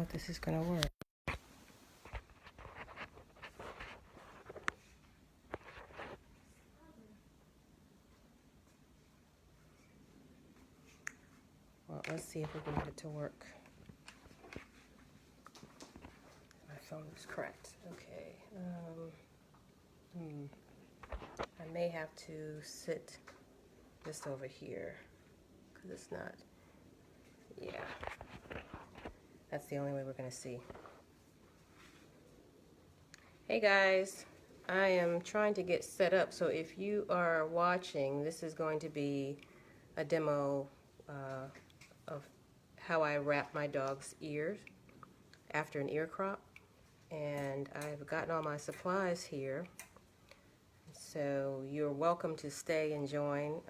if this is gonna work. Well, let's see if we can get it to work. My phone is cracked. Okay. I may have to sit this over here because it's not. Yeah. That's the only way we're gonna see. Hey guys, I am trying to get set up, so if you are watching, this is going to be a demo of how I wrap my dog's ears after an ear crop. And I've gotten all my supplies here, so you're welcome to stay and join,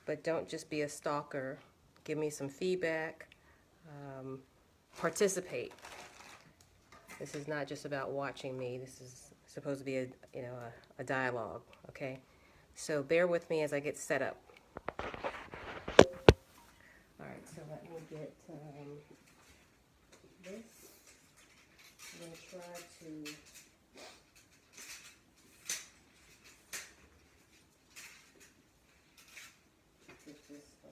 but don't just be a stalker. Give me some feedback. Participate. This is not just about watching me. This is supposed to be a dialogue, okay? So bear with me as I get set up. All right, so let me get this. I'm going to try to get this on.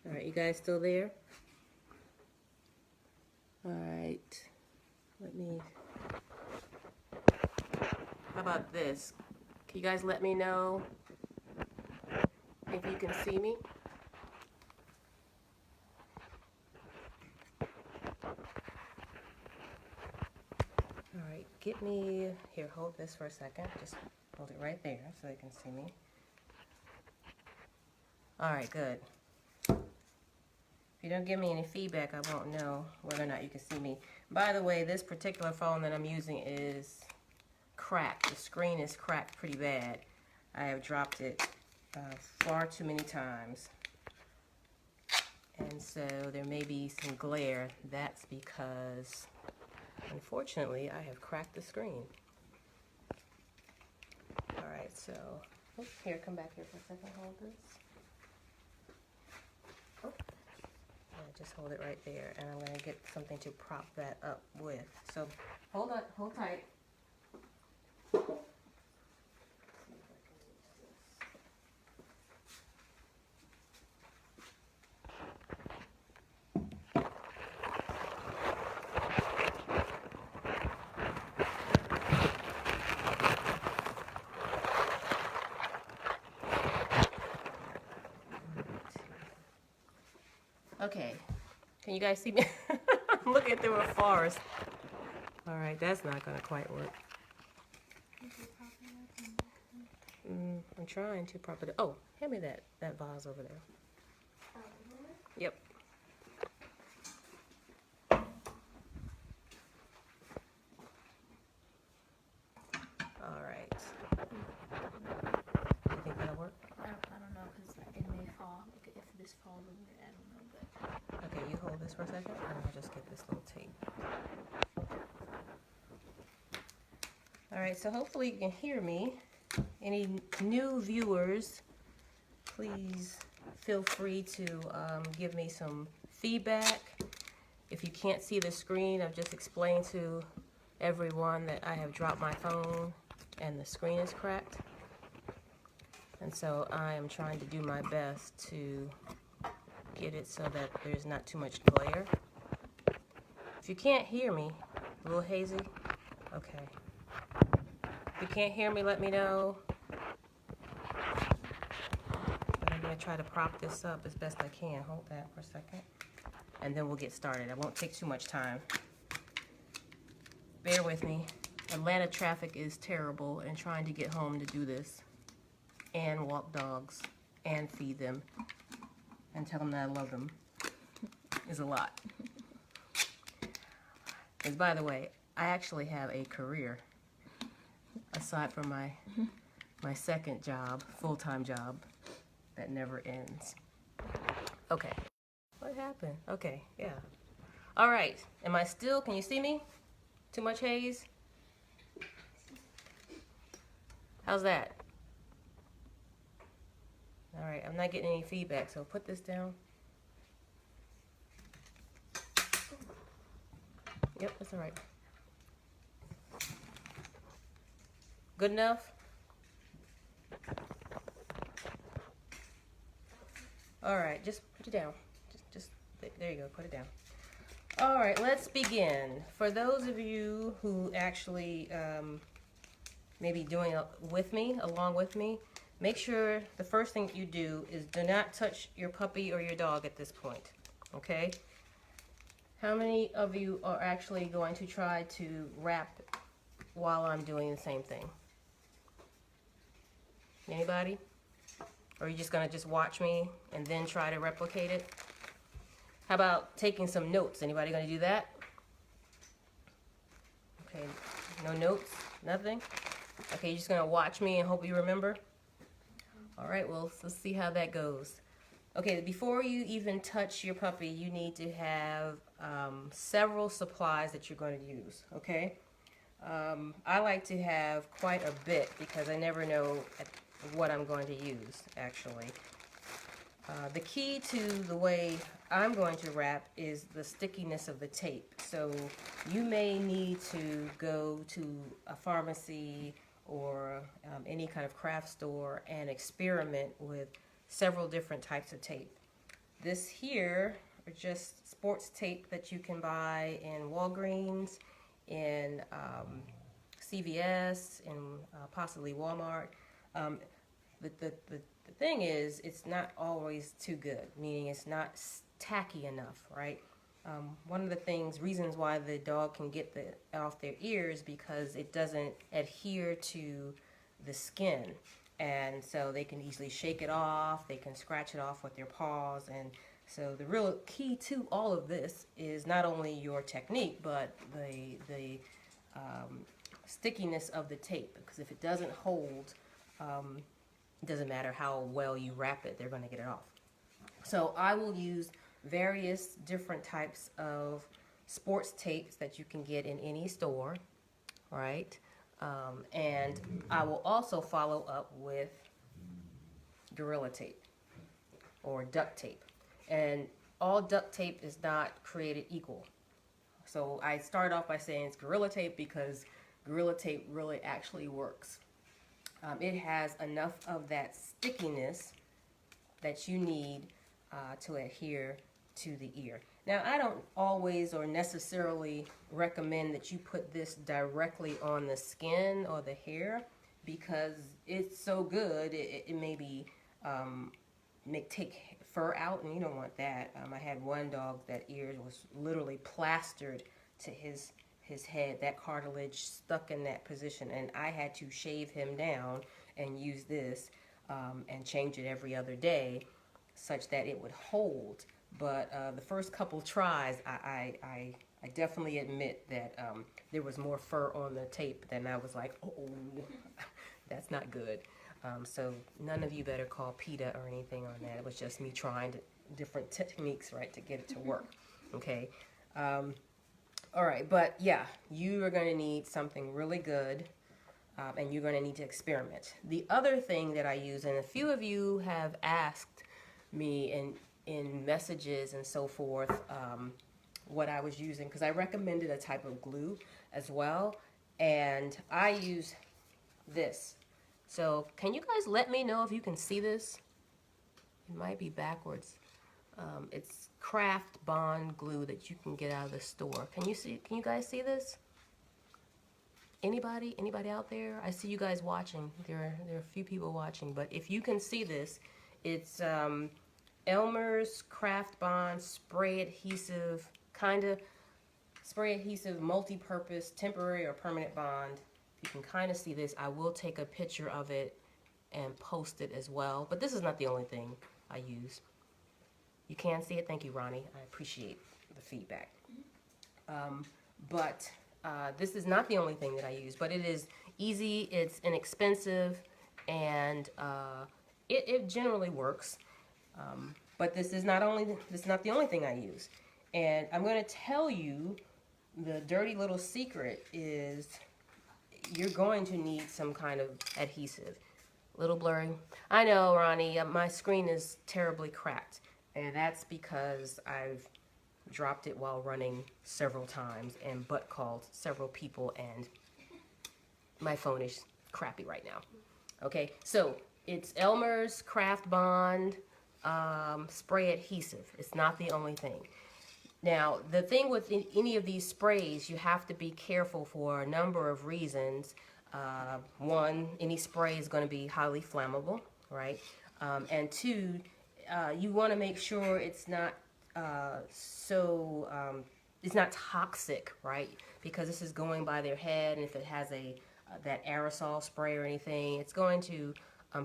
All right, you guys still there? All right, let me, how about this? Can you guys let me know if you can see me? All right, get me, here, hold this for a second. Just hold it right there so you can see me. All right, good. If you don't give me any feedback, I won't know whether or not you can see me. By the way, this particular phone that I'm using is cracked. The screen is cracked pretty bad. I have dropped it far too many times. And so there may be some glare. That's because, unfortunately, I have cracked the screen. All right, so, oh, here, come back here for a second. Hold this. Oh. Just hold it right there, and I'm going to get something to prop that up with. So hold on, hold tight. Okay, can you guys see me? I'm looking through a forest. All right, that's not going to quite work. I'm trying to prop it. Oh, hand me that vase over there. Yep. All right. You think that'll work? I don't know, because it may fall. If this falls over it, I don't know, but... Okay, you hold this for a second, and I'll just get this little tape. All right, so hopefully you can hear me. Any new viewers, please feel free to give me some feedback. If you can't see the screen, I've just explained to everyone that I have dropped my phone and the screen is cracked. And so I am trying to do my best to get it so that there's not too much glare. If you can't hear me, a little hazy, okay. If you can't hear me, let me know. But I'm going to try to prop this up as best I can. Hold that for a second. And then we'll get started. I won't take too much time. Bear with me. Atlanta traffic is terrible, and trying to get home to do this and walk dogs and feed them and tell them that I love them is a lot. Because, by the way, I actually have a career aside from my second job, full-time job, that never ends. Okay. What happened? Okay, yeah. All right. Am I still? Can you see me? Too much haze? How's that? All right, I'm not getting any feedback, so put this down. Yep, that's all right. Good enough? All right, just put it down. Just there you go, put it down. All right, let's begin. For those of you who actually maybe doing it with me, along with me, make sure the first thing you do is do not touch your puppy or your dog at this point, okay? How many of you are actually going to try to wrap while I'm doing the same thing? Anybody? Or are you just gonna just watch me and then try to replicate it? How about taking some notes? Anybody gonna do that? Okay, no notes, nothing? Okay, you're just gonna watch me and hope you remember? All right, well, let's see how that goes. Okay, before you even touch your puppy, you need to have several supplies that you're going to use, okay? I like to have quite a bit because I never know what I'm going to use, actually. The key to the way I'm going to wrap is the stickiness of the tape. So you may need to go to a pharmacy or any kind of craft store and experiment with several different types of tape. This here are just sports tape that you can buy in Walgreens, in CVS, in possibly Walmart. The thing is, it's not always too good, meaning it's not tacky enough, right? One of the reasons why the dog can get off their ears because it doesn't adhere to the skin. And so they can easily shake it off, they can scratch it off with their paws. And so the real key to all of this is not only your technique, but the stickiness of the tape. Because if it doesn't hold, it doesn't matter how well you wrap it, they're going to get it off. So I will use various different types of sports tapes that you can get in any store, right? And I will also follow up with Gorilla Tape or duct tape. And all duct tape is not created equal. So I start off by saying it's Gorilla Tape because Gorilla Tape really actually works. It has enough of that stickiness that you need to adhere to the ear. Now, I don't always or necessarily recommend that you put this directly on the skin or the hair because it's so good, it may be take fur out, and you don't want that. I had one dog that ear was literally plastered to his head. That cartilage stuck in that position, and I had to shave him down and use this and change it every other day such that it would hold. But the first couple tries, I definitely admit that there was more fur on the tape than I was like, oh, that's not good. So none of you better call PETA or anything on that. It was just me trying different techniques, right, to get it to work. Okay. All right, but yeah, you are going to need something really good, and you're going to need to experiment. The other thing that I use, and a few of you have asked me in messages and so forth what I was using, because I recommended a type of glue as well, and I use this. So can you guys let me know if you can see this? It might be backwards. It's craft bond glue that you can get out of the store. Can you guys see this? Anybody out there? I see you guys watching. There are a few people watching, but if you can see this, it's Elmer's Craft Bond spray adhesive, multi-purpose, temporary or permanent bond. You can kind of see this. I will take a picture of it and post it as well, but this is not the only thing I use. You can see it. Thank you, Ronnie. I appreciate the feedback. But this is not the only thing that I use, but it is easy, it's inexpensive, and it generally works. But this is not the only thing I use. And I'm going to tell you the dirty little secret is you're going to need some kind of adhesive. A little blurry. I know, Ronnie, my screen is terribly cracked, and that's because I've dropped it while running several times and butt called several people, and my phone is crappy right now. Okay, so it's Elmer's Craft Bond spray adhesive. It's not the only thing. Now, the thing with any of these sprays, you have to be careful for a number of reasons. One, any spray is going to be highly flammable, right? And two, you want to make sure it's not it's not toxic, right? Because this is going by their head, and if it has that aerosol spray or anything, it's going to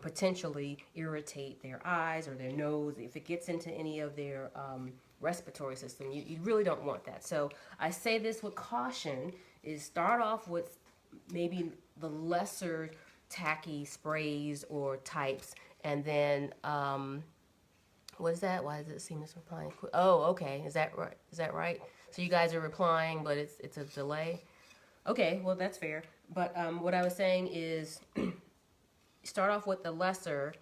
potentially irritate their eyes or their nose. If it gets into any of their respiratory system, you really don't want that. So I say this with caution, is start off with maybe the lesser tacky sprays or types, and then what is that? Why does it seem it's replying? Oh, okay. Is that right? Is that right? So you guys are replying, but it's a delay. Okay, well that's fair. But what I was saying is start off with the lesser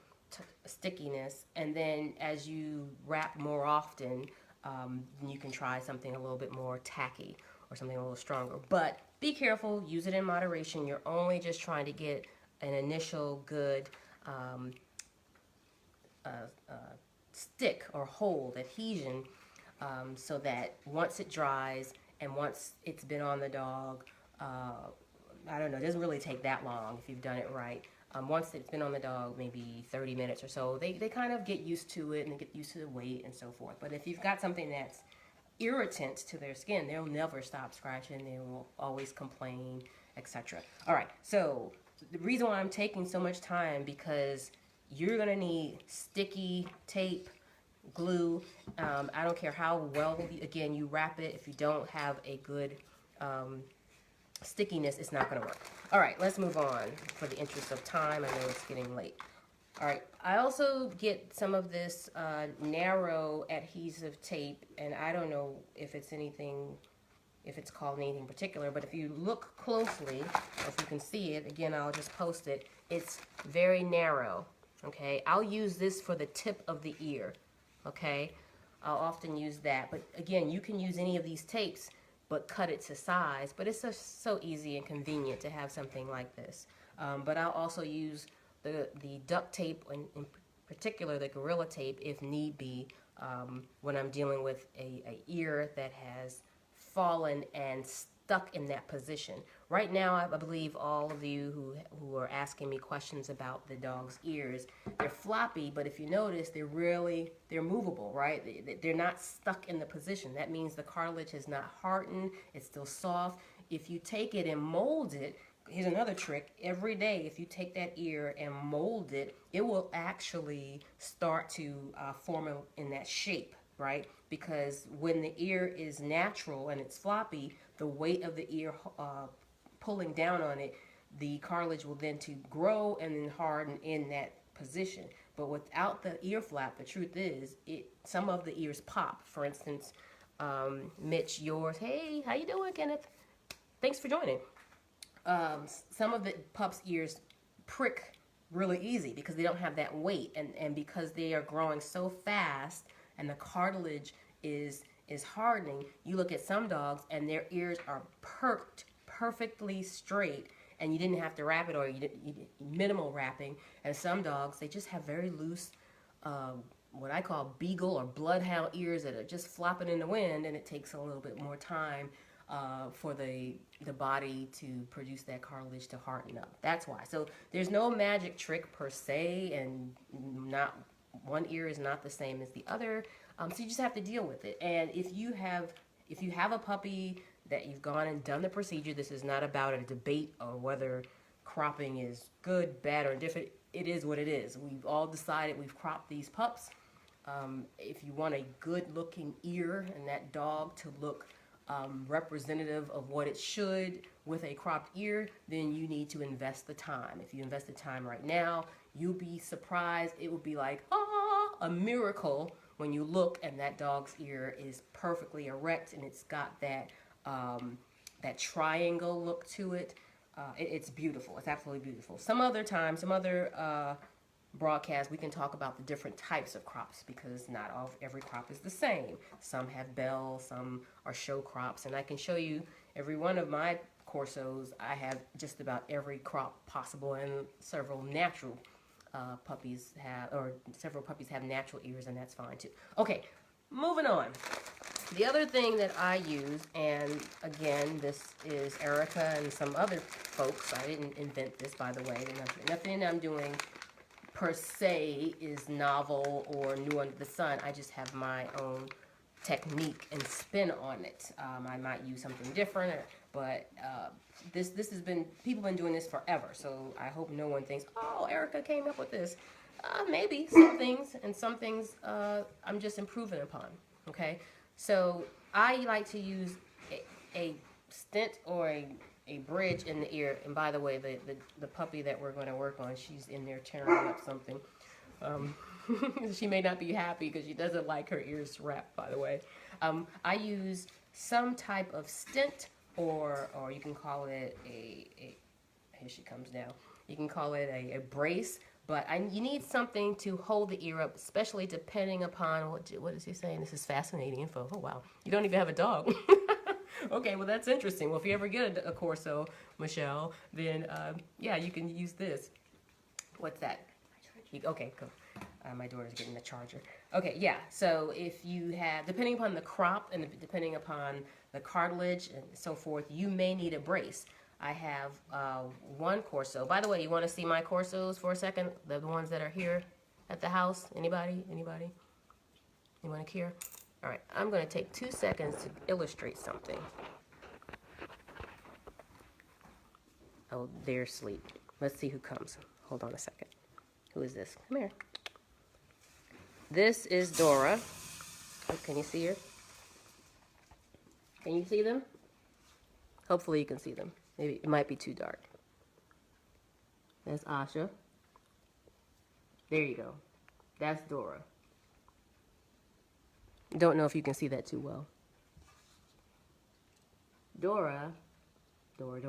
stickiness, and then as you wrap more often, you can try something a little bit more tacky or something a little stronger. But be careful, use it in moderation. You're only just trying to get an initial good stick or hold, adhesion, so that once it dries and once it's been on the dog, I don't know, it doesn't really take that long if you've done it right. Once it's been on the dog, maybe 30 minutes or so, they kind of get used to it and they get used to the weight and so forth. But if you've got something that's irritant to their skin, they'll never stop scratching, they will always complain, etc. All right, so the reason why I'm taking so much time, because you're gonna need sticky tape, glue. I don't care how well, again, you wrap it. If you don't have a good stickiness, it's not going to work. All right, let's move on for the interest of time. I know it's getting late. All right, I also get some of this narrow adhesive tape, and I don't know if it's anything, if it's called anything particular, but if you look closely, if you can see it, again, I'll just post it. It's very narrow, okay? I'll use this for the tip of the ear, okay? I'll often use that, but again, you can use any of these tapes, but cut it to size. But it's just so easy and convenient to have something like this. But I'll also use the duct tape, in particular the Gorilla Tape, if need be, when I'm dealing with a ear that has fallen and stuck in that position. Right now, I believe all of you who are asking me questions about the dog's ears, they're floppy, but if you notice, they're movable, right? They're not stuck in the position. That means the cartilage has not hardened, it's still soft. If you take it and mold it, here's another trick. Every day, if you take that ear and mold it, it will actually start to form in that shape, right? Because when the ear is natural and it's floppy, the weight of the ear pulling down on it, the cartilage will then to grow and then harden in that position. But without the ear flap, the truth is, some of the ears pop. For instance, Mitch, yours. Hey, how you doing, Kenneth? Thanks for joining. Some of the pups' ears prick really easy because they don't have that weight, and because they are growing so fast and the cartilage is hardening. You look at some dogs and their ears are perked perfectly straight, and you didn't have to wrap it, or you minimal wrapping. And some dogs, they just have very loose, what I call beagle or bloodhound ears that are just flopping in the wind, and it takes a little bit more time for the body to produce that cartilage to harden up. That's why. So there's no magic trick per se, and not one ear is not the same as the other. So you just have to deal with it. And if you have a puppy that you've gone and done the procedure, this is not about a debate or whether cropping is good, bad, or indifferent. It is what it is. We've all decided we've cropped these pups. If you want a good-looking ear and that dog to look representative of what it should with a cropped ear, then you need to invest the time. If you invest the time right now, you'll be surprised. It will be like, a miracle when you look and that dog's ear is perfectly erect and it's got that that triangle look to it. it's beautiful. It's absolutely beautiful. Some other time, some other broadcast, we can talk about the different types of crops because not every crop is the same. Some have bells, some are show crops, and I can show you every one of my Corsos. I have just about every crop possible, and several natural puppies have, or several puppies have natural ears, and that's fine too. Okay, moving on. The other thing that I use, and again, this is Erica and some other folks. I didn't invent this, by the way. Nothing I'm doing per se is novel or new under the sun. I just have my own technique and spin on it. I might use something different, but this has been, people have been doing this forever. So I hope no one thinks, oh, Erica came up with this. Maybe some things, and some things I'm just improving upon. Okay, so I like to use a stent or a bridge in the ear. And by the way, the puppy that we're going to work on, she's in there tearing up something. She may not be happy because she doesn't like her ears wrapped, by the way. I use some type of stent, or you can call it here she comes now. You can call it a brace, but you need something to hold the ear up, especially depending upon, what is he saying? This is fascinating info. Oh, wow. You don't even have a dog. Okay, well, that's interesting. Well, if you ever get a Corso, Michelle, then, yeah, you can use this. What's that? Okay, cool. My daughter's getting the charger. Okay, yeah, so if you have, depending upon the crop and depending upon the cartilage and so forth, you may need a brace. I have one Corso. By the way, you want to see my Corsos for a second? The ones that are here at the house? Anybody? Anybody? You want to hear? All right, I'm going to take 2 seconds to illustrate something. Oh, they're asleep. Let's see who comes. Hold on a second. Who is this? Come here. This is Dora. Oh, can you see her? Can you see them? Hopefully you can see them. Maybe it might be too dark. That's Asha. There you go. That's Dora. Don't know if you can see that too well. Dora. Dora.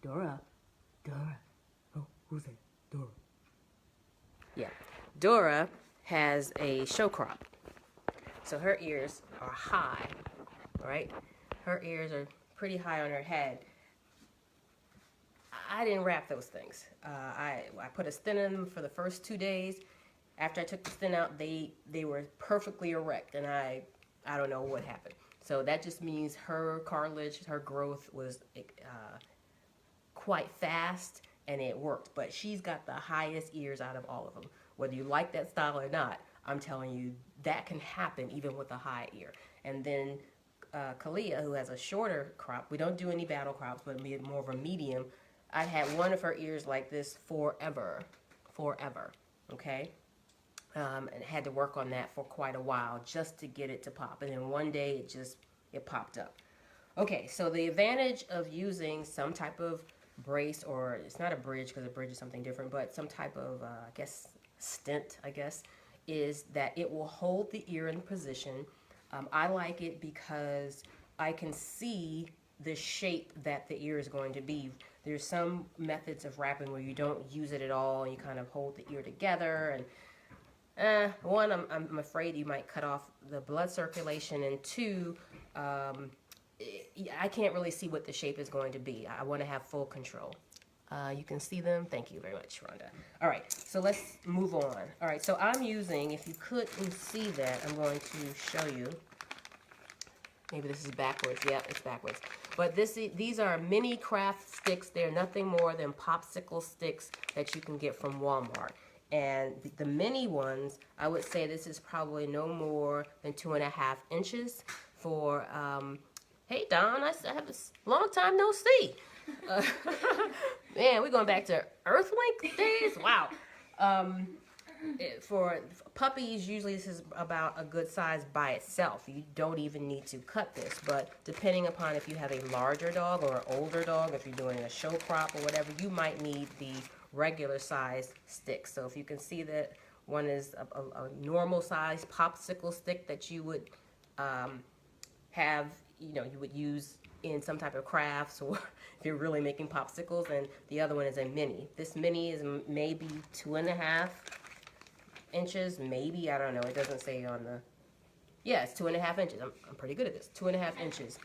Dora. Oh, who's that? Dora. Yeah. Dora has a show crop. So her ears are high, right? Her ears are pretty high on her head. I didn't wrap those things. I put a stent in them for the first 2 days. After I took the stent out, they were perfectly erect, and I don't know what happened. So that just means her cartilage, her growth was quite fast, and it worked. But she's got the highest ears out of all of them. Whether you like that style or not, I'm telling you, that can happen even with a high ear. And then Kalia, who has a shorter crop, we don't do any battle crops, but more of a medium. I had one of her ears like this forever, okay? And had to work on that for quite a while just to get it to pop. And then one day it popped up. Okay, so the advantage of using some type of brace, or it's not a bridge because a bridge is something different, but some type of, I guess, stent, is that it will hold the ear in position. I like it because I can see the shape that the ear is going to be. There's some methods of wrapping where you don't use it at all, and you kind of hold the ear together, and one, I'm afraid you might cut off the blood circulation, and two, I can't really see what the shape is going to be. I want to have full control. You can see them. Thank you very much, Rhonda. All right, so let's move on. All right, so I'm using, if you couldn't see that, I'm going to show you. Maybe this is backwards. Yeah, it's backwards. But these are mini craft sticks. They're nothing more than popsicle sticks that you can get from Walmart. And the mini ones, I would say this is probably no more than 2.5 inches for, hey, Don, I have this long time no see. Man, we're going back to Earthlink days? Wow. For puppies, usually this is about a good size by itself. You don't even need to cut this, but depending upon if you have a larger dog or an older dog, if you're doing a show crop or whatever, you might need the regular size stick. So if you can see that one is a normal size popsicle stick that you would have, you would use in some type of crafts, or if you're really making popsicles, and the other one is a mini. This mini is maybe 2.5 inches, maybe, I don't know, it doesn't say on the, yeah, it's 2.5 inches. I'm pretty good at this. 2.5 inches.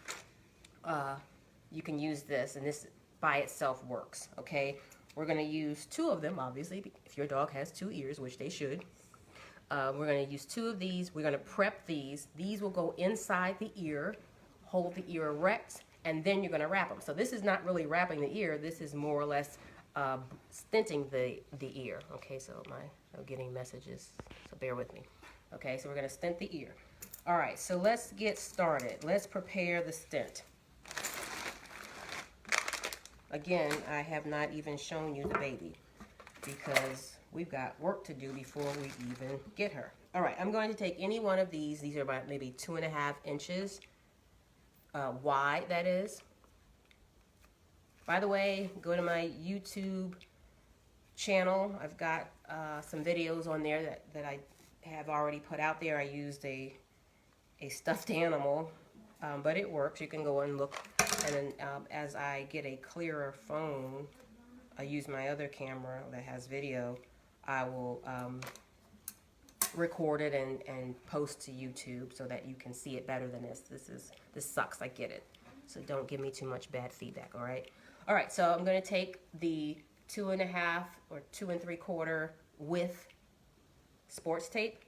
You can use this, and this by itself works, okay? We're gonna use 2 of them, obviously, if your dog has 2 ears, which they should. We're gonna use 2 of these. We're gonna prep these. These will go inside the ear, hold the ear erect, and then you're gonna wrap them. So this is not really wrapping the ear. This is more or less stenting the ear. Okay, so I'm getting messages, so bear with me. Okay, so we're gonna stent the ear. All right, so let's get started. Let's prepare the stent. Again, I have not even shown you the baby because we've got work to do before we even get her. All right, I'm going to take any one of these. These are about maybe 2.5 inches wide, that is. By the way, go to my YouTube channel. I've got some videos on there that I have already put out there. I used a stuffed animal, but it works. You can go and look, and then as I get a clearer phone, I use my other camera that has video, I will record it and post to YouTube so that you can see it better than this. This sucks, I get it. So don't give me too much bad feedback, all right? All right, so I'm gonna take the 2.5 or 2 3/4 width sports tape,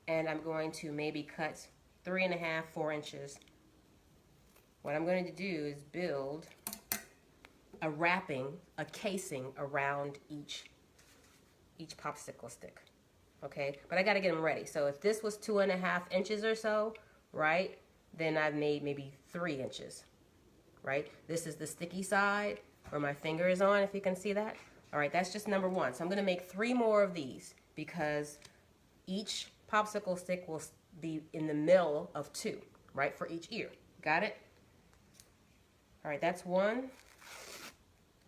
and I'm going to maybe cut 3.5, 4 inches. What I'm going to do is build a wrapping, a casing around each popsicle stick, okay? But I gotta get them ready. So if this was 2.5 inches or so, right, then I've made maybe 3 inches, right? This is the sticky side where my finger is on, if you can see that. All right, that's just number 1. So I'm gonna make 3 more of these because each popsicle stick will be in the middle of 2, right, for each ear. Got it? All right, that's 1.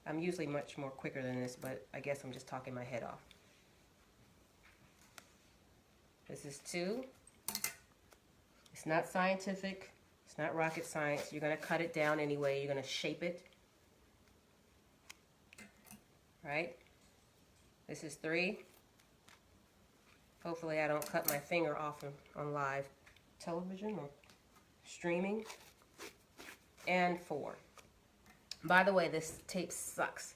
I'm usually much more quicker than this, but I guess I'm just talking my head off. This is 2. It's not scientific. It's not rocket science. You're going to cut it down anyway. You're going to shape it. Right? This is 3. Hopefully I don't cut my finger off on live television or streaming. And 4. By the way, this tape sucks.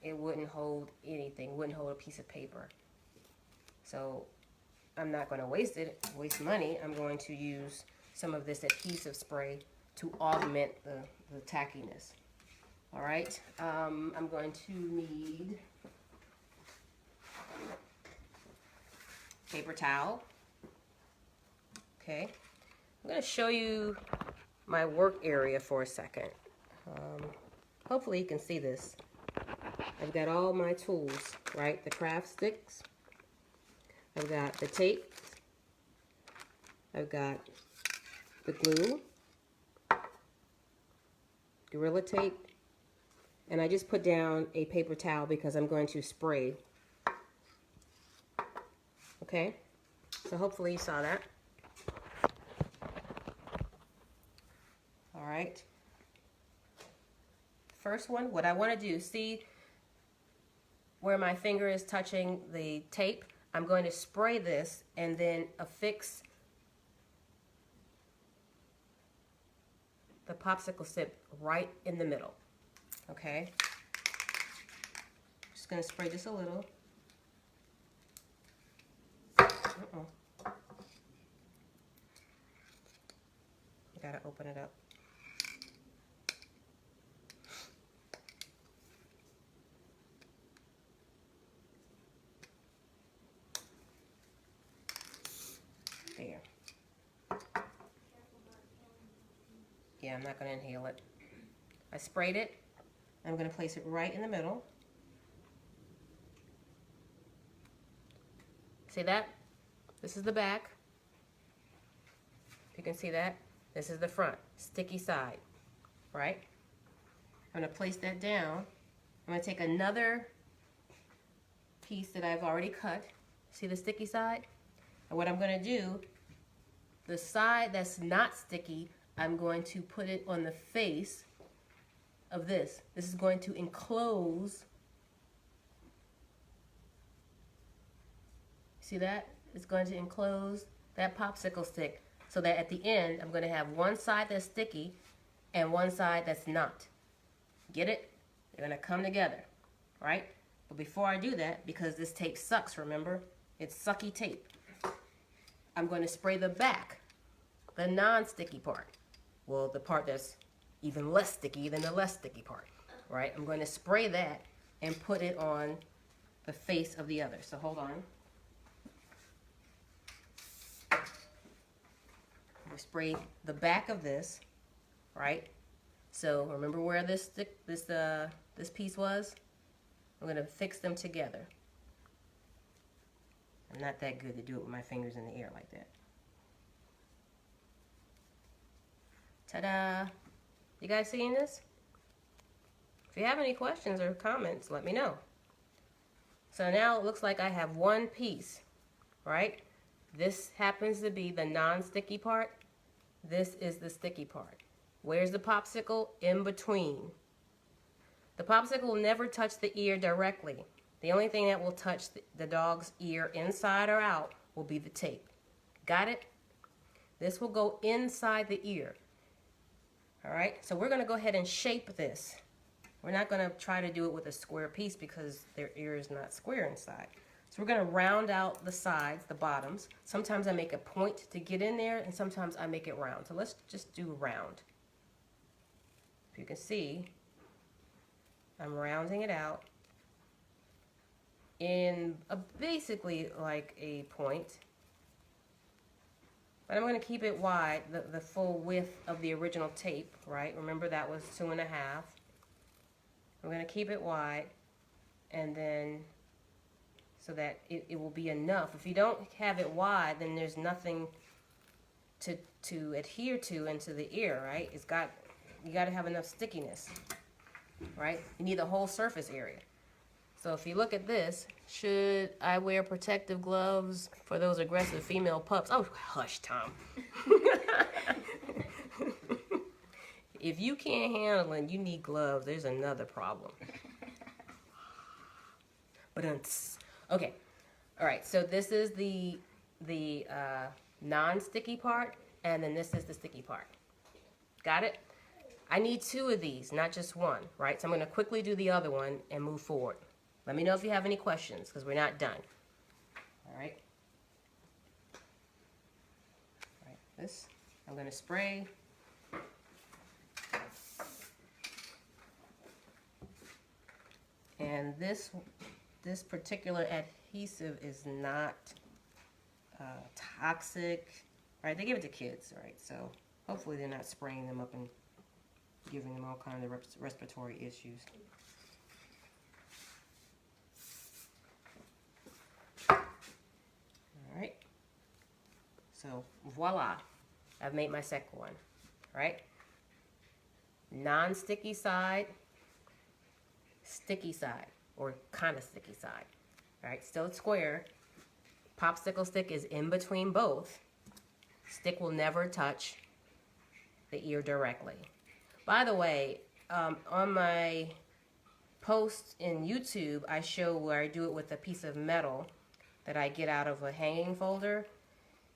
It wouldn't hold anything, wouldn't hold a piece of paper. So I'm not going to waste money. I'm going to use some of this adhesive spray to augment the tackiness. All right, I'm going to need paper towel. Okay, I'm going to show you my work area for a second. Hopefully you can see this. I've got all my tools, right? The craft sticks. I've got the tape. I've got the glue, Gorilla Tape, and I just put down a paper towel because I'm going to spray. Okay, so hopefully you saw that. All right. First one, what I want to do, see where my finger is touching the tape? I'm going to spray this and then affix the popsicle stick right in the middle. Okay? Just going to spray just a little. Gotta open it up. There. Yeah, I'm not going to inhale it. I sprayed it. I'm going to place it right in the middle. See that? This is the back. You can see that. This is the front, sticky side, right? I'm going to place that down. I'm going to take another piece that I've already cut. See the sticky side? And what I'm going to do, the side that's not sticky, I'm going to put it on the face of this. This is going to enclose. See that? It's going to enclose that popsicle stick so that at the end, I'm going to have one side that's sticky and one side that's not. Get it? They're going to come together, right? But before I do that, because this tape sucks, remember? It's sucky tape. I'm going to spray the back, the non-sticky part. Well, the part that's even less sticky than the less sticky part, right? I'm going to spray that and put it on the face of the other. So hold on. We spray the back of this, right? So remember where this piece was? I'm going to fix them together. I'm not that good to do it with my fingers in the air like that. Ta-da! You guys seeing this? If you have any questions or comments, let me know. So now it looks like I have one piece, right? This happens to be the non-sticky part. This is the sticky part. Where's the popsicle? In between. The popsicle will never touch the ear directly. The only thing that will touch the dog's ear inside or out will be the tape. Got it? This will go inside the ear. All right, so we're going to go ahead and shape this. We're not going to try to do it with a square piece because their ear is not square inside. So we're going to round out the sides, the bottoms. Sometimes I make a point to get in there, and sometimes I make it round. So let's just do round. If you can see, I'm rounding it out in basically like a point. But I'm going to keep it wide, the full width of the original tape, right? Remember that was 2.5. I'm going to keep it wide, and then so that it will be enough. If you don't have it wide, then there's nothing to adhere to into the ear, right? You got to have enough stickiness, right? You need the whole surface area. So if you look at this, should I wear protective gloves for those aggressive female pups? Oh, hush, Tom. If you can't handle it, you need gloves. There's another problem. But okay. All right. So this is the non-sticky part, and then this is the sticky part. Got it? I need 2 of these, not just one, right? So I'm going to quickly do the other one and move forward. Let me know if you have any questions, because we're not done. All right. All right. This I'm going to spray. And this particular adhesive is not toxic, right? They give it to kids, right? So hopefully they're not spraying them up and giving them all kinds of respiratory issues. All right. So voila, I've made my second one, right? Non-sticky side, sticky side, or kind of sticky side. All right, still square. Popsicle stick is in between both. Stick will never touch the ear directly. By the way, on my post in YouTube, I show where I do it with a piece of metal that I get out of a hanging folder.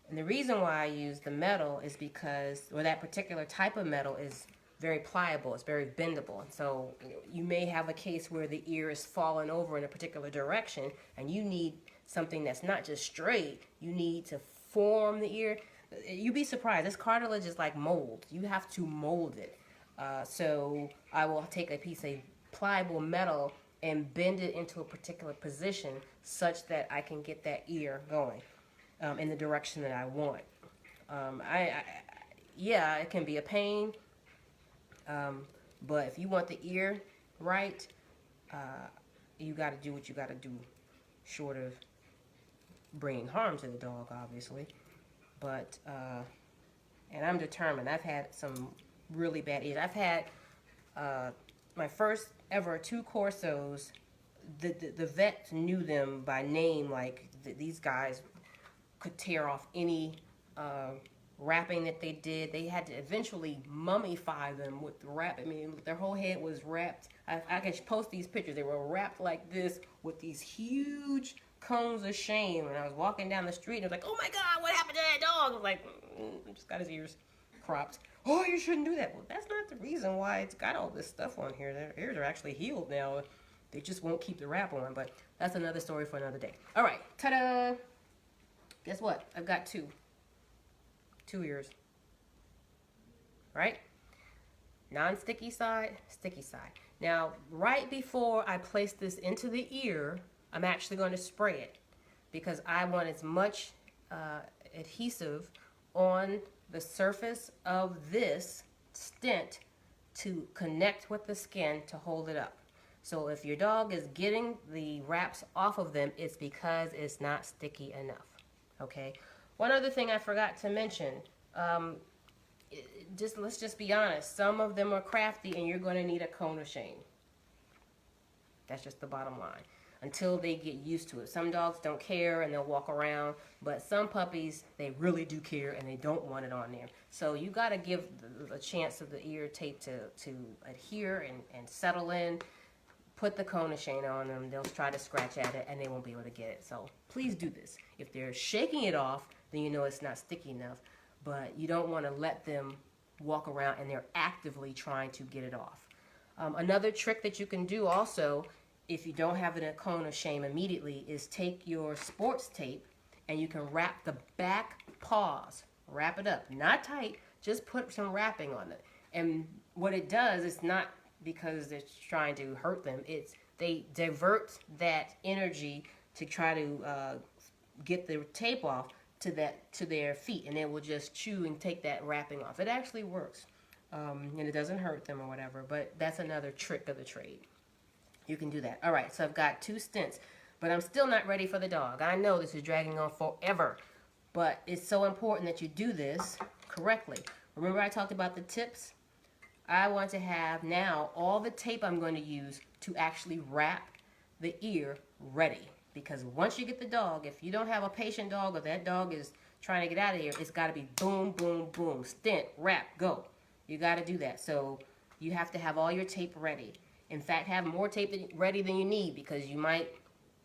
And the reason why I use the metal is because, or that particular type of metal is very pliable, it's very bendable. And so you may have a case where the ear is falling over in a particular direction and you need something that's not just straight, you need to form the ear. You'd be surprised, this cartilage is like mold. You have to mold it. So I will take a piece of pliable metal and bend it into a particular position such that I can get that ear going in the direction that I want. Yeah, it can be a pain. But if you want the ear right, you got to do what you got to do, short of bringing harm to the dog, obviously. But, and I'm determined. I've had some really bad ears. I've had my first ever 2 Corsos. The vet knew them by name, like these guys could tear off any wrapping that they did. They had to eventually mummify them with the wrap. I mean, their whole head was wrapped. I can post these pictures. They were wrapped like this with these huge cones of shame. And I was walking down the street and I was like, oh my God, what happened to that dog? I was like, just got his ears cropped. Oh, you shouldn't do that. Well, that's not the reason why it's got all this stuff on here. Their ears are actually healed now. They just won't keep the wrap on, but that's another story for another day. All right, ta-da! Guess what? I've got two ears, right? Non-sticky side, sticky side. Now, right before I place this into the ear, I'm actually going to spray it because I want as much adhesive on the surface of this stent to connect with the skin to hold it up. So if your dog is getting the wraps off of them, it's because it's not sticky enough, okay? One other thing I forgot to mention, let's just be honest, some of them are crafty and you're going to need a cone of shame. That's just the bottom line. Until they get used to it. Some dogs don't care and they'll walk around, but some puppies, they really do care and they don't want it on there. So you got to give the chance of the ear tape to adhere and settle in. Put the cone of shame on them. They'll try to scratch at it and they won't be able to get it. So please do this. If they're shaking it off, then you know it's not sticky enough. But you don't want to let them walk around and they're actively trying to get it off. Another trick that you can do also, if you don't have a cone of shame immediately, is take your sports tape and you can wrap the back paws. Wrap it up. Not tight, just put some wrapping on it. And what it does, it's not because it's trying to hurt them. They divert that energy to try to get the tape off to their feet, and they will just chew and take that wrapping off. It actually works, and it doesn't hurt them or whatever. But that's another trick of the trade. You can do that. All right, so I've got 2 stents, but I'm still not ready for the dog. I know this is dragging on forever, but it's so important that you do this correctly. Remember I talked about the tips? I want to have now all the tape I'm going to use to actually wrap the ear ready. Because once you get the dog, if you don't have a patient dog or that dog is trying to get out of here, it's got to be boom, boom, boom, stent, wrap, go. You got to do that. So you have to have all your tape ready. In fact, have more tape ready than you need because you might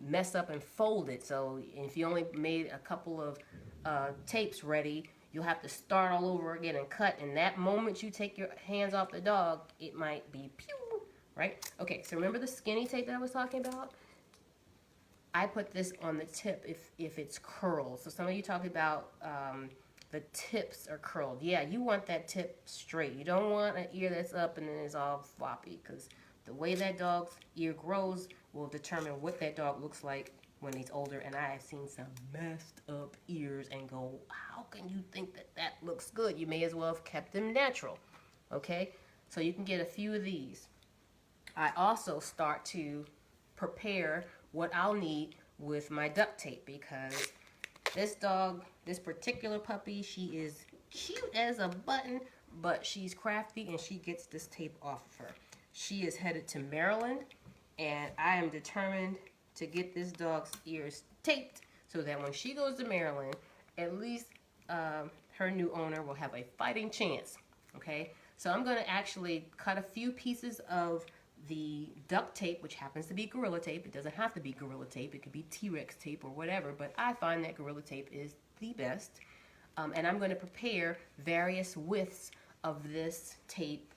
mess up and fold it. So if you only made a couple of tapes ready, you'll have to start all over again and cut. And that moment you take your hands off the dog, it might be pew, right? Okay, so remember the skinny tape that I was talking about? I put this on the tip if it's curled. So some of you talked about the tips are curled. Yeah, you want that tip straight. You don't want an ear that's up and then it's all floppy, because the way that dog's ear grows will determine what that dog looks like when he's older. And I have seen some messed up ears and go, how can you think that that looks good? You may as well have kept them natural, okay? So you can get a few of these. I also start to prepare what I'll need with my duct tape, because this dog, this particular puppy, she is cute as a button, but she's crafty and she gets this tape off of her. She is headed to Maryland, and I am determined to get this dog's ears taped so that when she goes to Maryland, at least her new owner will have a fighting chance, okay? So I'm going to actually cut a few pieces of the duct tape, which happens to be Gorilla Tape. It doesn't have to be Gorilla Tape. It could be T-Rex tape or whatever, but I find that Gorilla Tape is the best. And I'm going to prepare various widths of this tape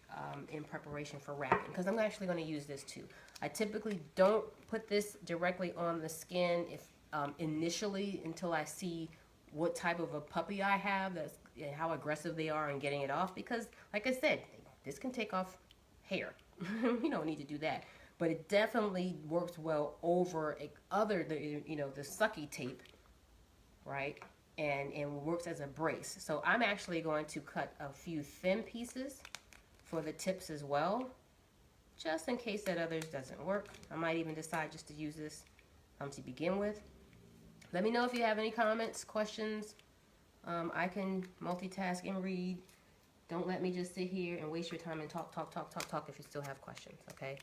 in preparation for wrapping, because I'm actually going to use this too. I typically don't put this directly on the skin initially until I see what type of a puppy I have, and how aggressive they are in getting it off, because like I said, this can take off hair. You don't need to do that, but it definitely works well over the sucky tape, right? And works as a brace. So I'm actually going to cut a few thin pieces for the tips as well, just in case that others doesn't work. I might even decide just to use this to begin with. Let me know if you have any comments, questions. I can multitask and read. Don't let me just sit here and waste your time and talk if you still have questions, okay?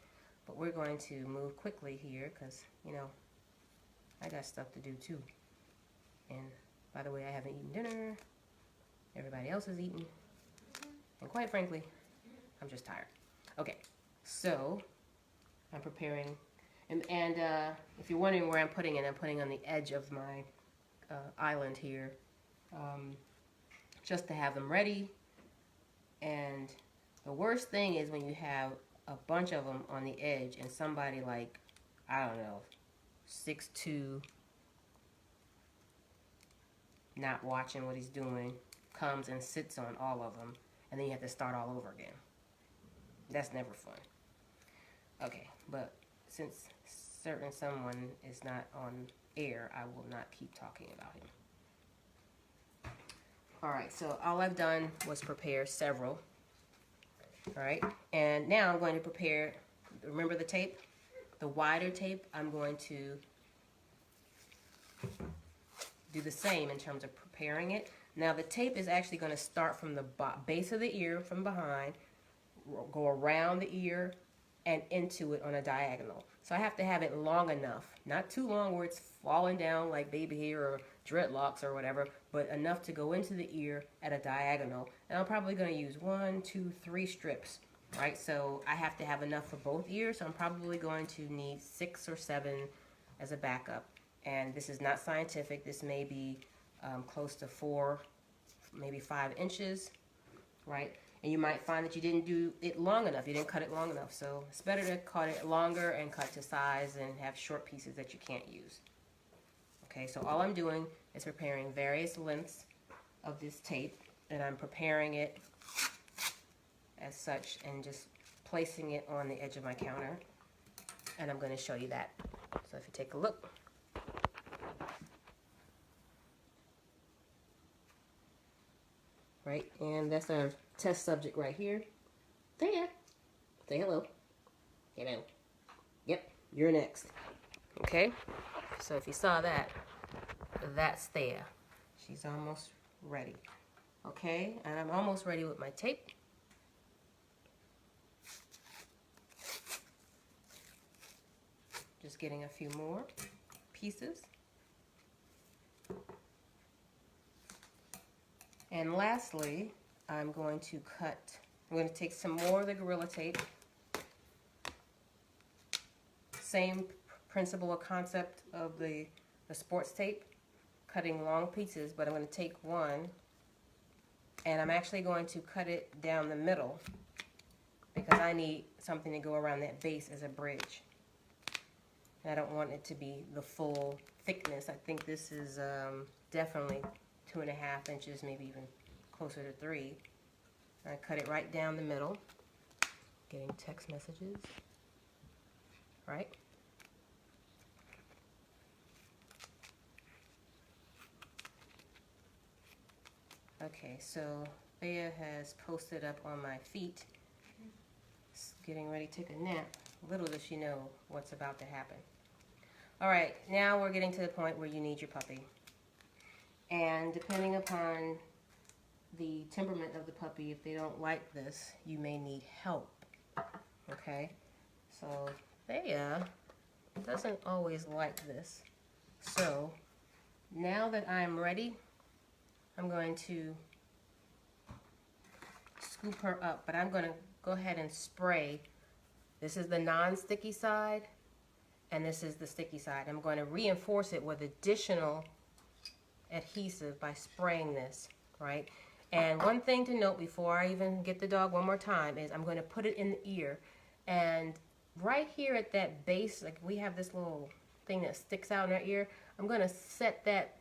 But we're going to move quickly here because, I got stuff to do too. And by the way, I haven't eaten dinner. Everybody else is eating. And quite frankly, I'm just tired. Okay, so I'm preparing. And if you're wondering where I'm putting it, I'm putting on the edge of my island here, just to have them ready. And the worst thing is when you have a bunch of them on the edge and somebody like, I don't know, 6'2", not watching what he's doing, comes and sits on all of them, and then you have to start all over again. That's never fun. Okay, but since certain someone is not on air, I will not keep talking about him. Alright, so all I've done was prepare several. Alright, and now I'm going to prepare, remember the tape? The wider tape, I'm going to do the same in terms of preparing it. Now the tape is actually going to start from the base of the ear from behind, go around the ear, and into it on a diagonal. So I have to have it long enough, not too long where it's falling down like baby hair or dreadlocks or whatever, but enough to go into the ear at a diagonal. And I'm probably going to use 1, 2, 3 strips, right? So I have to have enough for both ears, so I'm probably going to need 6 or 7 as a backup. And this is not scientific. This may be close to 4, maybe 5 inches, right? And you might find that you didn't do it long enough. You didn't cut it long enough. So it's better to cut it longer and cut to size and have short pieces that you can't use. Okay, so all I'm doing is preparing various lengths of this tape, and I'm preparing it as such and just placing it on the edge of my counter. And I'm going to show you that. So if you take a look. Right, and that's our test subject right here. Thea, say hello. Hello. Yep, you're next. Okay, so if you saw that, that's Thea. She's almost ready. Okay, and I'm almost ready with my tape. Just getting a few more pieces. And lastly, I'm going to take some more of the Gorilla Tape. Same principle or concept of the sports tape, cutting long pieces, but I'm going to take one, and I'm actually going to cut it down the middle because I need something to go around that base as a bridge. And I don't want it to be the full thickness. I think this is definitely 2.5 inches, maybe even closer to 3. I cut it right down the middle. Getting text messages, right? Okay, so Thea has posted up on my feet, getting ready to take a nap. Little does she know what's about to happen. All right, now we're getting to the point where you need your puppy. And depending upon the temperament of the puppy, if they don't like this, you may need help. Okay? So Thea doesn't always like this. So now that I'm ready, I'm going to scoop her up, but I'm going to go ahead and spray. This is the non-sticky side, and this is the sticky side. I'm going to reinforce it with additional adhesive by spraying this, right? And one thing to note before I even get the dog one more time is I'm going to put it in the ear, and right here at that base, like we have this little thing that sticks out in our ear, I'm going to set that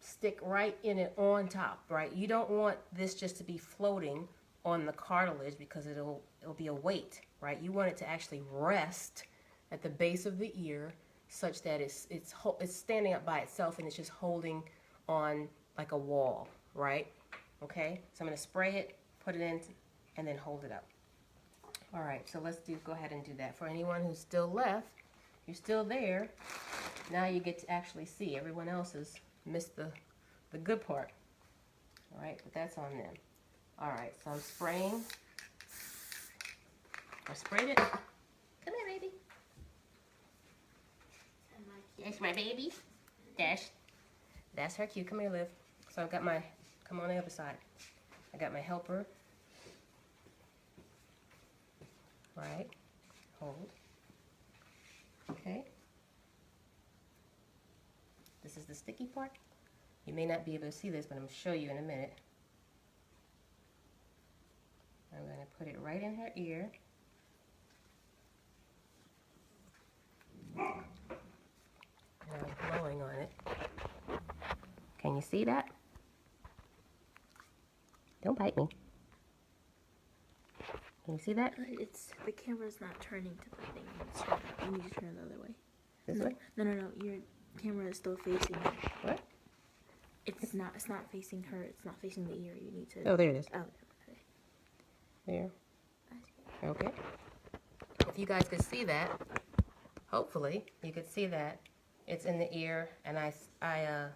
stick right in it on top, right? You don't want this just to be floating on the cartilage because it'll be a weight, right? You want it to actually rest at the base of the ear such that it's standing up by itself and it's just holding on like a wall, right? Okay, so I'm going to spray it, put it in, and then hold it up. All right, so let's go ahead and do that. For anyone who's still left, you're still there. Now you get to actually see. Everyone else has missed the good part. All right, but that's on them. All right, so I'm spraying. I sprayed it. Come here, baby. That's my baby. That's her cute. Come here, Liv. So I've got my Come on the other side. I got my helper. Right. Hold. Okay. This is the sticky part. You may not be able to see this, but I'm going to show you in a minute. I'm going to put it right in her ear. And I'm blowing on it. Can you see that? Don't bite me. Can you see that? It's the camera's not turning to the thing. It's turning. You need to turn the other way. This way? No. Your camera is still facing her. What? It's not facing her. It's not facing the ear. You need to. Oh, there it is. Oh, okay. There. Okay. If you guys could see that, hopefully you could see that it's in the ear, and I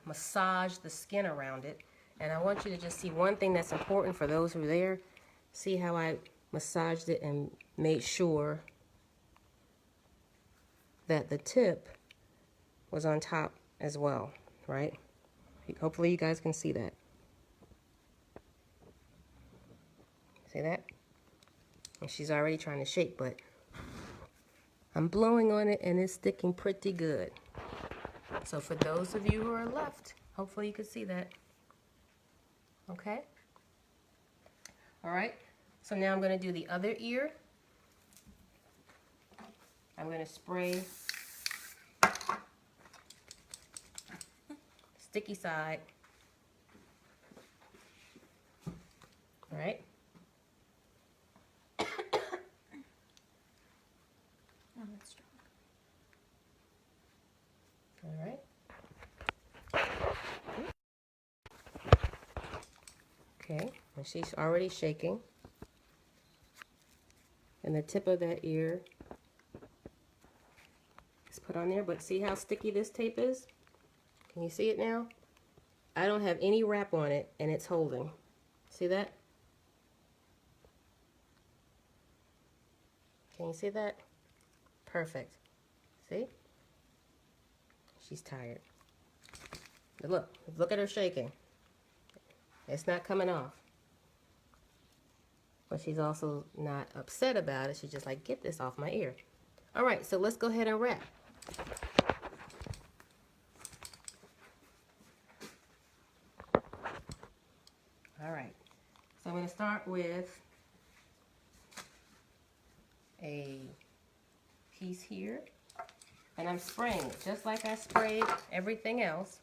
massage the skin around it. And I want you to just see one thing that's important for those who are there. See how I massaged it and made sure that the tip was on top as well, right? Hopefully you guys can see that. See that? And she's already trying to shake, but I'm blowing on it and it's sticking pretty good. So for those of you who are left, hopefully you can see that. Okay? All right. So now I'm going to do the other ear. I'm going to spray sticky side. All right. Oh, that's strong. All right. Okay, and she's already shaking. And the tip of that ear is put on there, but see how sticky this tape is? Can you see it now? I don't have any wrap on it, and it's holding. See that? Can you see that? Perfect. See? She's tired. But look at her shaking. It's not coming off. But she's also not upset about it. She's just like, get this off my ear. All right, so let's go ahead and wrap. All right, so I'm going to start with a piece here. And I'm spraying it just like I sprayed everything else.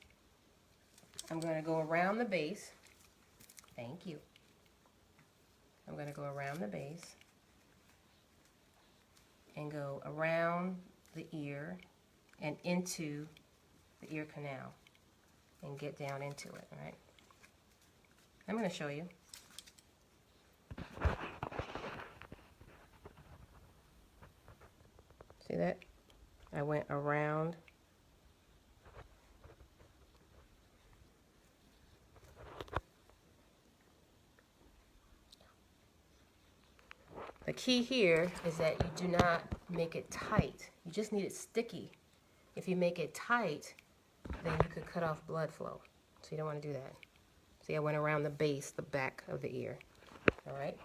I'm going to go around the base. Thank you. I'm going to go around the base and go around the ear and into the ear canal and get down into it, right? I'm going to show you. See that? I went around. The key here is that you do not make it tight. You just need it sticky. If you make it tight, then you could cut off blood flow. So you don't want to do that. See, I went around the base, the back of the ear. All right?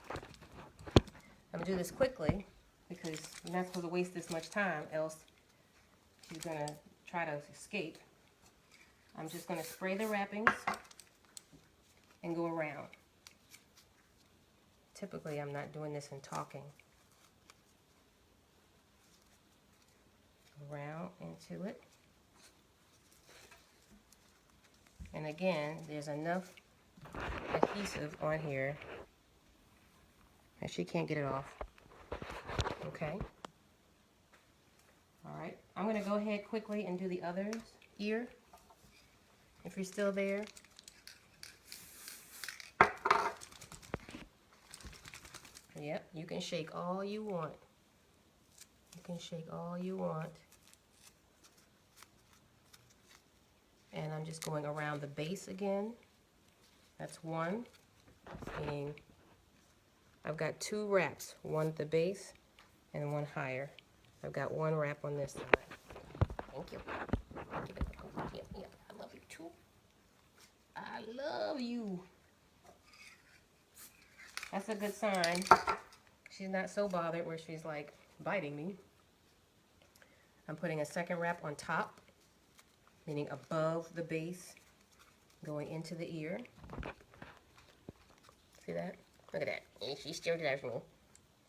I'm going to do this quickly because you're not supposed to waste this much time, else she's going to try to escape. I'm just going to spray the wrappings and go around. Typically, I'm not doing this and talking. Around into it. And again, there's enough adhesive on here that she can't get it off. Okay. All right. I'm going to go ahead quickly and do the other ear. If you're still there. Yep, you can shake all you want. You can shake all you want. And I'm just going around the base again. That's one. Meaning I've got two wraps, one at the base and one higher. I've got one wrap on this side. Thank you. Yeah, I love you too. I love you. That's a good sign. She's not so bothered where she's like biting me. I'm putting a second wrap on top, meaning above the base, going into the ear. See that? Look at that. And she still loves me.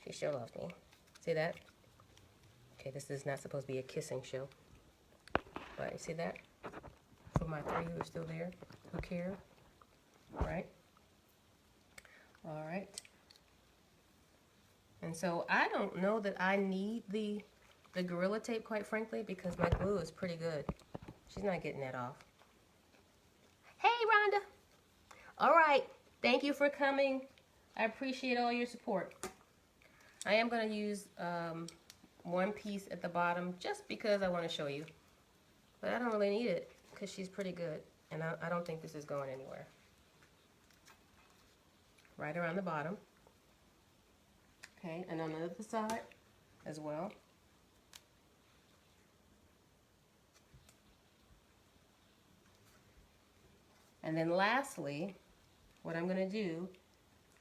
She still loves me. See that? Okay, this is not supposed to be a kissing show. But you see that? For my 3 who are still there, who care. Right? Alright. And so I don't know that I need the Gorilla Tape, quite frankly, because my glue is pretty good. She's not getting that off. Hey, Rhonda. Alright. Thank you for coming. I appreciate all your support. I am going to use one piece at the bottom just because I want to show you. But I don't really need it because she's pretty good. And I don't think this is going anywhere. Right around the bottom. Okay, and on the other side as well. And then lastly, what I'm going to do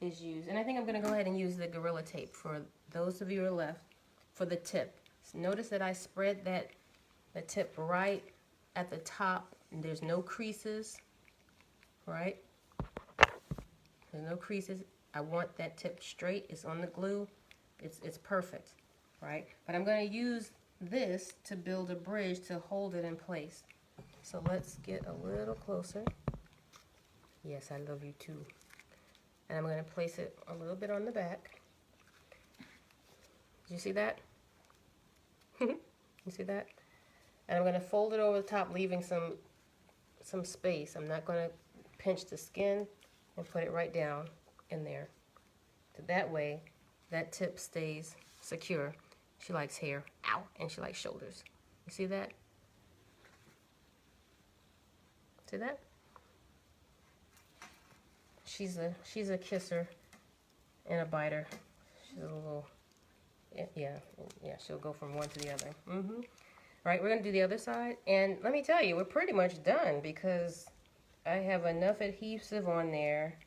is use, and I think I'm going to go ahead and use the Gorilla Tape for those of you who are left, for the tip. So notice that I spread the tip right at the top, and there's no creases, right? There's no creases. I want that tip straight. It's on the glue. It's perfect, right? But I'm going to use this to build a bridge to hold it in place. So let's get a little closer. Yes, I love you too. And I'm going to place it a little bit on the back. Did you see that? You see that? And I'm going to fold it over the top, leaving some space. I'm not going to pinch the skin and put it right down in there. So that way, that tip stays secure. She likes hair. Ow! And she likes shoulders. You see that? See that? She's a kisser and a biter. She's a little, yeah, she'll go from one to the other. Right, we're going to do the other side. And let me tell you, we're pretty much done because I have enough adhesive on there.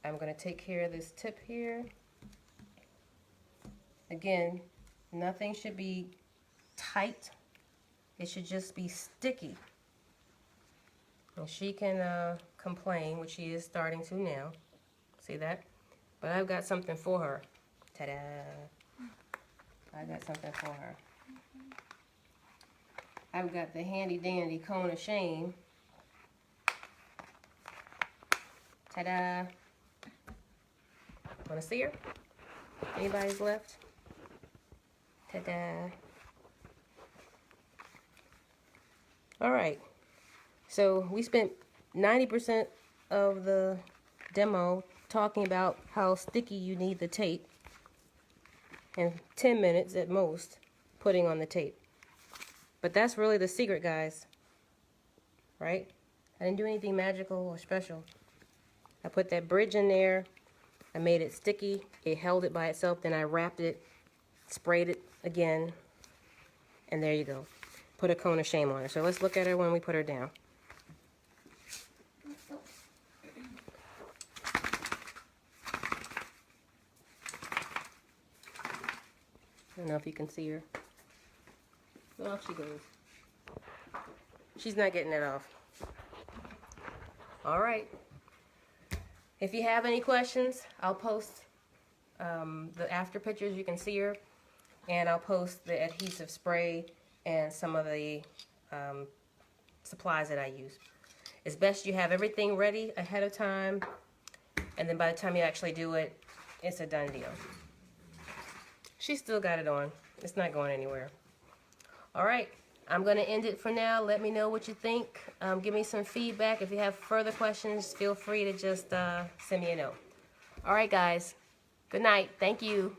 I'm going to take care of this tip here. Again, nothing should be tight. It should just be sticky. And she can complain, which she is starting to now. See that? But I've got something for her. Ta-da! I got something for her. I've got the handy dandy cone of shame. Ta-da! Want to see her? Anybody's left? Ta-da! All right. So we spent 90% of the demo talking about how sticky you need the tape, and 10 minutes at most putting on the tape. But that's really the secret, guys. Right? I didn't do anything magical or special. I put that bridge in there. I made it sticky. It held it by itself. Then I wrapped it, sprayed it again, and there you go. Put a cone of shame on her. So let's look at her when we put her down. I don't know if you can see her. Off she goes. She's not getting it off. All right. If you have any questions, I'll post the after pictures. You can see her. And I'll post the adhesive spray and some of the supplies that I use. It's best you have everything ready ahead of time. And then by the time you actually do it, it's a done deal. She's still got it on. It's not going anywhere. All right, I'm going to end it for now. Let me know what you think. Give me some feedback. If you have further questions, feel free to just send me a note. All right, guys. Good night. Thank you.